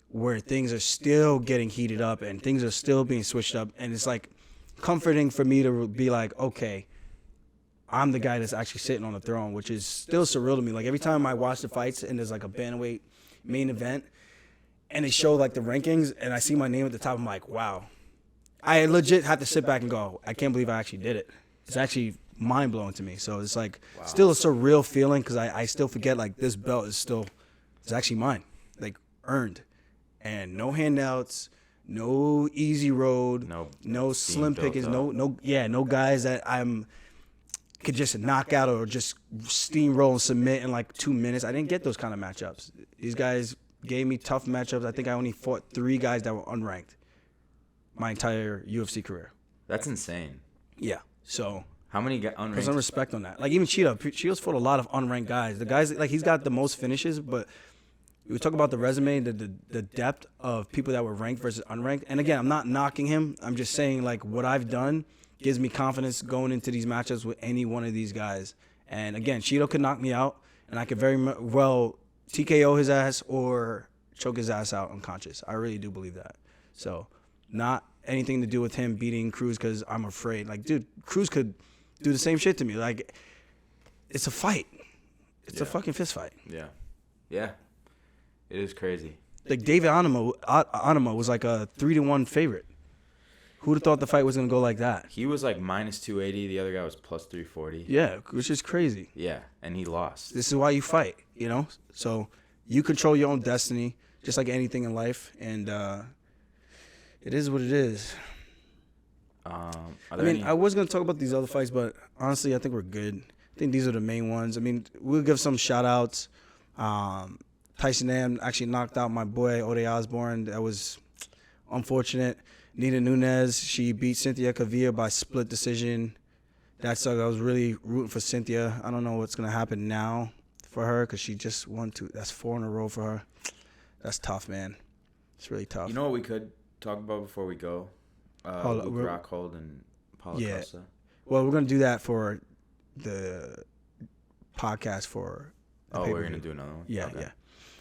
Speaker 4: where things are still getting heated up and things are still being switched up, and it's like comforting for me to be like, okay, I'm the guy that's actually sitting on the throne, which is still surreal to me. Like every time I watch the fights and there's like a bantamweight main event and they show like the rankings and I see my name at the top, I'm like, wow. I legit have to sit back and go, I can't believe I actually did it. It's actually mind blowing to me. So it's like still a surreal feeling, because I still forget like this belt is actually mine, like earned, and no handouts, no easy road, no slim pickings, no guys that could just knock out or just steamroll and submit in like 2 minutes. I didn't get those kind of matchups. These guys gave me tough matchups. I think I only fought 3 guys that were unranked my entire UFC career.
Speaker 5: That's insane.
Speaker 4: Yeah. So
Speaker 5: how many unranked?
Speaker 4: Put some respect on that. Like even Chito's fought a lot of unranked guys. The guys, like, he's got the most finishes, but we talk about the resume, the depth of people that were ranked versus unranked. And again, I'm not knocking him. I'm just saying like what I've done gives me confidence going into these matchups with any one of these guys. And again, Chito could knock me out, and I could very well TKO his ass or choke his ass out unconscious. I really do believe that. So not anything to do with him beating Cruz because I'm afraid. Like, dude, Cruz could do the same shit to me. Like, it's a fight. It's a fucking fist fight.
Speaker 5: Yeah. Yeah. It is crazy.
Speaker 4: Like, David Onama was like a 3-1 favorite. Who'd have thought the fight was going to go like that?
Speaker 5: He was like minus 280. The other guy was plus 340.
Speaker 4: Yeah, which is crazy.
Speaker 5: Yeah, and he lost.
Speaker 4: This is why you fight, you know? So you control your own destiny, just like anything in life. And it is what it is. I was going to talk about these other fights, but honestly, I think we're good. I think these are the main ones. I mean, we'll give some shout-outs. Tyson Nam actually knocked out my boy, Ode Osborne. That was unfortunate. Nina Nunes, she beat Cynthia Cavilla by split decision. That sucked. I was really rooting for Cynthia. I don't know what's going to happen now for her because she just won 2. That's 4 in a row for her. That's tough, man. It's really tough.
Speaker 5: You know what we could talk about before we go? Luke Rockhold and Paulo
Speaker 4: Yeah.
Speaker 5: Costa.
Speaker 4: Well, we're gonna do that for the podcast for.
Speaker 5: Oh, we're gonna do another one.
Speaker 4: Yeah,
Speaker 5: Okay.
Speaker 4: yeah.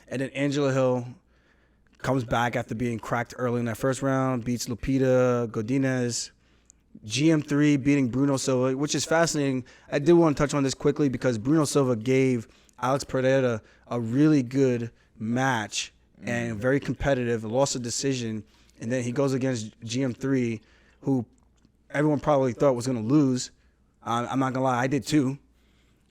Speaker 4: And then Angela Hill comes back after being cracked early in that first round, beats Lupita Godinez. GM3 beating Bruno Silva, which is fascinating. I did want to touch on this quickly because Bruno Silva gave Alex Pereira a really good match and very competitive, lost a decision, and then he goes against GM3, who everyone probably thought was going to lose. I'm not going to lie, I did too.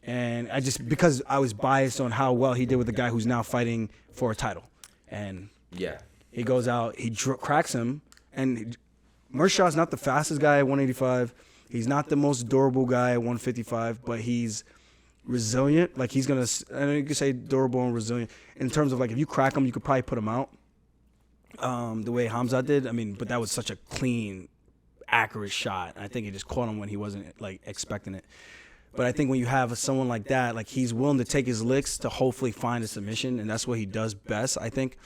Speaker 4: And because I was biased on how well he did with the guy who's now fighting for a title. And
Speaker 5: Yeah.
Speaker 4: he goes out, he cracks him, and Mershaw's not the fastest guy at 185. He's not the most durable guy at 155, but he's resilient. Like, he's going to, I know you could say durable and resilient. In terms of, like, if you crack him, you could probably put him out the way Hamza did. I mean, but that was such a clean, accurate shot. I think he just caught him when he wasn't, like, expecting it. But I think when you have someone like that, like, he's willing to take his licks to hopefully find a submission, and that's what he does best, I think.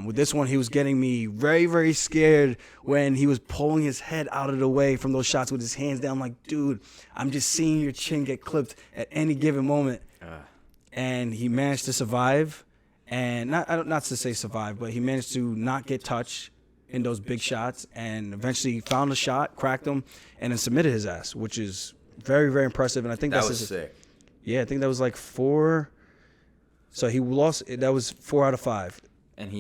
Speaker 4: With this one, he was getting me very, very scared when he was pulling his head out of the way from those shots with his hands down. I'm like, dude, I'm just seeing your chin get clipped at any given moment. And he managed to survive, and not to say survive, but he managed to not get touched in those big shots, and eventually found a shot, cracked him, and then submitted his ass, which is very, very impressive. And I think
Speaker 5: That was sick.
Speaker 4: Yeah, I think that was like 4. So he lost. That was 4 out of 5.
Speaker 5: And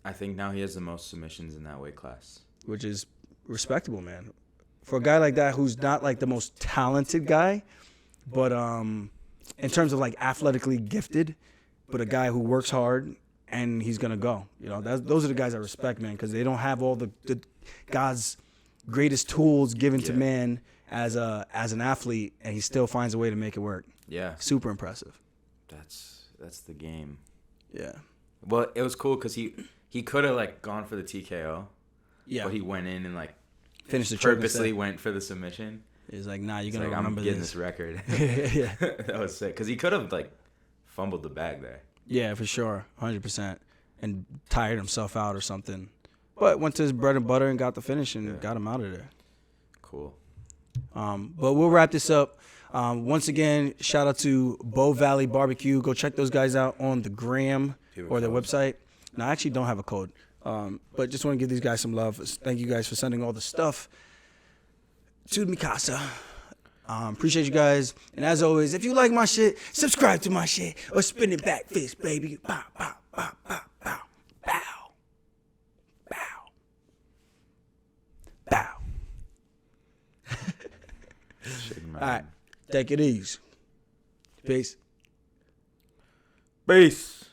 Speaker 5: I think now he has the most submissions in that weight class.
Speaker 4: Which is respectable, man. For a guy like that who's not like the most talented guy, but in terms of like athletically gifted, but a guy who works hard and he's gonna go. You know, those are the guys I respect, man, because they don't have all the God's greatest tools given to man as an athlete, and he still finds a way to make it work.
Speaker 5: Yeah.
Speaker 4: Super impressive.
Speaker 5: That's the game.
Speaker 4: Yeah.
Speaker 5: Well, it was cool because he could have like gone for the TKO.
Speaker 4: Yeah.
Speaker 5: But he went in and like
Speaker 4: finished the choke
Speaker 5: purposely
Speaker 4: instead.
Speaker 5: went for the submission.
Speaker 4: He's like, nah, you're
Speaker 5: It's
Speaker 4: gonna
Speaker 5: like,
Speaker 4: remember
Speaker 5: I'm getting
Speaker 4: this.
Speaker 5: this record.
Speaker 4: Yeah.
Speaker 5: That was sick because he could have like fumbled the bag there.
Speaker 4: Yeah, for sure, 100%, and tired himself out or something. But went to his bread and butter and got the finish and got him out of there.
Speaker 5: Cool.
Speaker 4: But we'll wrap this up. Once again, shout out to Valley BBQ. Go check those guys out on the gram or their website. No, I actually don't have a code, but just want to give these guys some love. Thank you guys for sending all the stuff to mi casa. Appreciate you guys. And as always, if you like my shit, subscribe to my shit or spin it back fist, baby. Bow, bow, bow, bow, bow, bow, bow, bow. All right, take it easy. Peace.
Speaker 5: Peace.